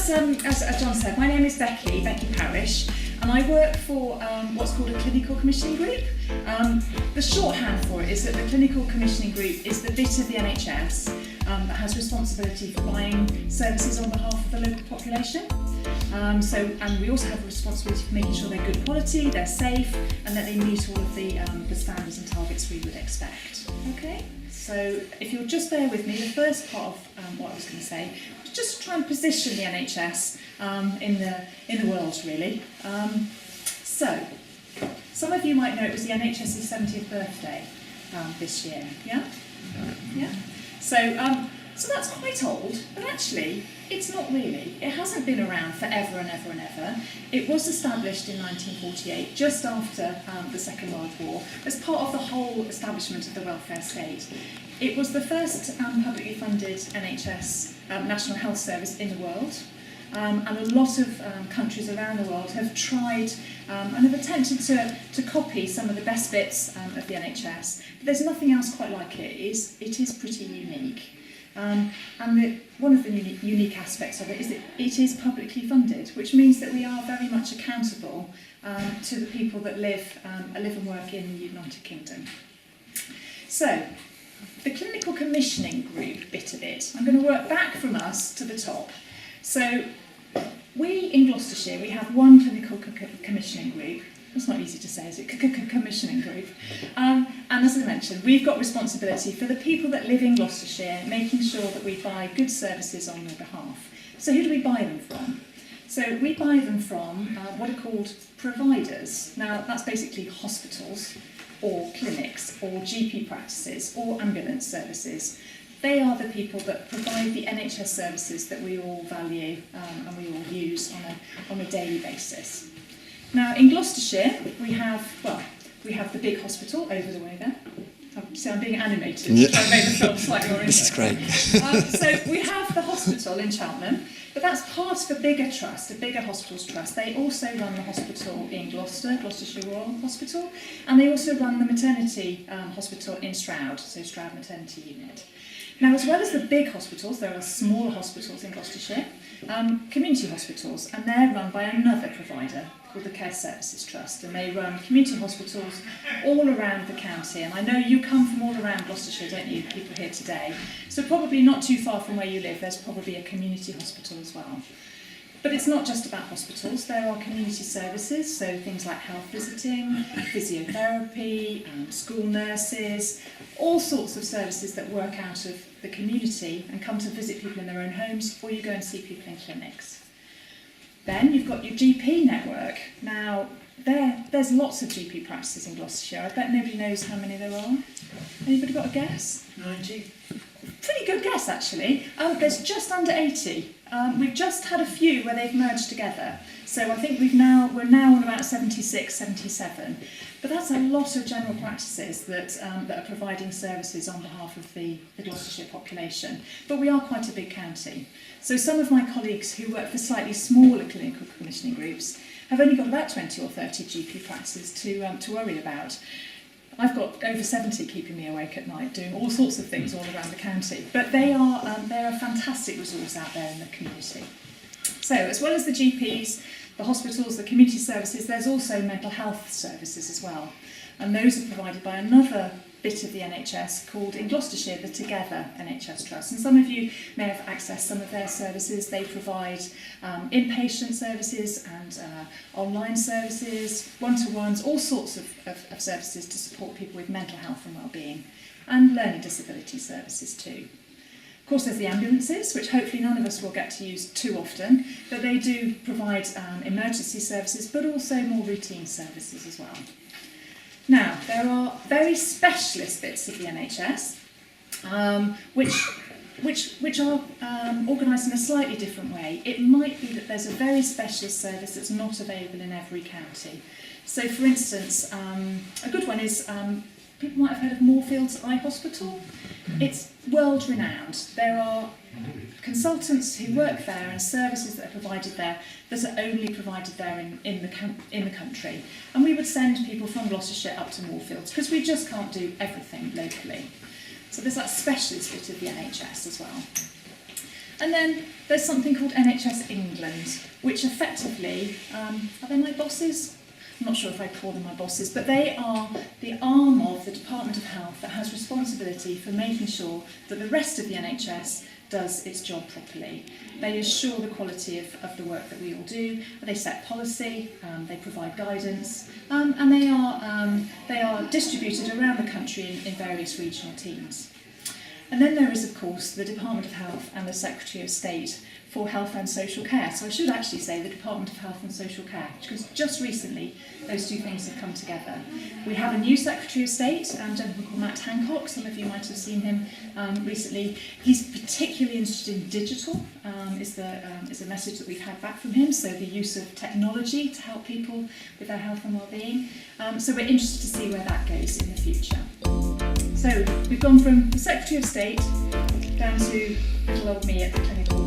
as John said, my name is Becky Parish, and I work for what's called a clinical commissioning group. The shorthand for it is that the clinical commissioning group is the bit of the NHS that has responsibility for buying services on behalf of the local population. And we also have a responsibility for making sure they're good quality, they're safe, and that they meet all of the standards and targets we would expect. Okay? So if you'll just bear with me, the first part of what I was going to say was just try and position the NHS in the world, really. So some of you might know it was the NHS's 70th birthday this year. Yeah? Yeah? So that's quite old, but actually it's not really. It hasn't been around forever and ever and ever. It was established in 1948, just after the Second World War, as part of the whole establishment of the welfare state. It was the first publicly funded NHS National Health Service in the world. And a lot of countries around the world have tried and have attempted to copy some of the best bits of the NHS. But there's nothing else quite like it. It is pretty unique. And one of the unique aspects of it is that it is publicly funded, which means that we are very much accountable to the people that live and work in the United Kingdom. So, the clinical commissioning group bit of it, I'm going to work back from us to the top. So, we in Gloucestershire, we have one clinical commissioning group. That's not easy to say, is it? Commissioning group. And as I mentioned, we've got responsibility for the people that live in Gloucestershire, making sure that we buy good services on their behalf. So who do we buy them from? So we buy them from what are called providers. Now, that's basically hospitals or clinics or GP practices or ambulance services. They are the people that provide the NHS services that we all value and we all use on a daily basis. Now, in Gloucestershire, we have the big hospital over the way there. So I'm being animated. Yeah. I made the film slightly more interesting. This is great. So we have the hospital in Cheltenham, but that's part of a bigger trust, a bigger hospitals trust. They also run the hospital in Gloucestershire Royal Hospital, and they also run the maternity hospital in Stroud, so Stroud Maternity Unit. Now, as well as the big hospitals, there are smaller hospitals in Gloucestershire, community hospitals, and they're run by another provider called the Care Services Trust, and they run community hospitals all around the county. And I know you come from all around Gloucestershire, don't you, people here today? So probably not too far from where you live, there's probably a community hospital as well. But it's not just about hospitals, there are community services, so things like health visiting, physiotherapy, school nurses, all sorts of services that work out of the community and come to visit people in their own homes, or you go and see people in clinics. Then you've got your GP network. Now, there's lots of GP practices in Gloucestershire. I bet nobody knows how many there are. Anybody got a guess? 90. Pretty good guess, actually. There's just under 80. We've just had a few where they've merged together. So I think we're now on about 76, 77. But that's a lot of general practices that are providing services on behalf of the Gloucestershire population. But we are quite a big county. So some of my colleagues who work for slightly smaller clinical commissioning groups have only got about 20 or 30 GP practices to worry about. I've got over 70 keeping me awake at night, doing all sorts of things all around the county. But they're a fantastic resource out there in the community. So, as well as the GPs, the hospitals, the community services, there's also mental health services as well. And those are provided by another bit of the NHS called, in Gloucestershire, the Together NHS Trust. And some of you may have accessed some of their services. They provide inpatient services and online services, one-to-ones, all sorts of services to support people with mental health and well-being, and learning disability services too. Of course, there's the ambulances, which hopefully none of us will get to use too often, but they do provide emergency services, but also more routine services as well. Now, there are very specialist bits of the NHS, which are organised in a slightly different way. It might be that there's a very specialist service that's not available in every county. So, for instance, a good one is, people might have heard of Moorfields Eye Hospital. It's world renowned. There are consultants who work there and services that are provided there that are only provided there in the country. And we would send people from Gloucestershire up to Moorfields because we just can't do everything locally. So there's that specialist bit of the NHS as well. And then there's something called NHS England, which effectively, are they my bosses? I'm not sure if I call them my bosses, but they are the arm of the Department of Health that has responsibility for making sure that the rest of the NHS does its job properly. They assure the quality of the work that we all do, they set policy, they provide guidance, and they are distributed around the country in various regional teams. And then there is, of course, the Department of Health and the Secretary of State for Health and Social Care. So I should actually say the Department of Health and Social Care, because just recently those two things have come together. We have a new Secretary of State, a gentleman called Matt Hancock. Some of you might have seen him recently. He's particularly interested in digital, is a message that we've had back from him, so the use of technology to help people with their health and well-being. So we're interested to see where that goes in the future. So we've gone from the Secretary of State down to little old me at the clinical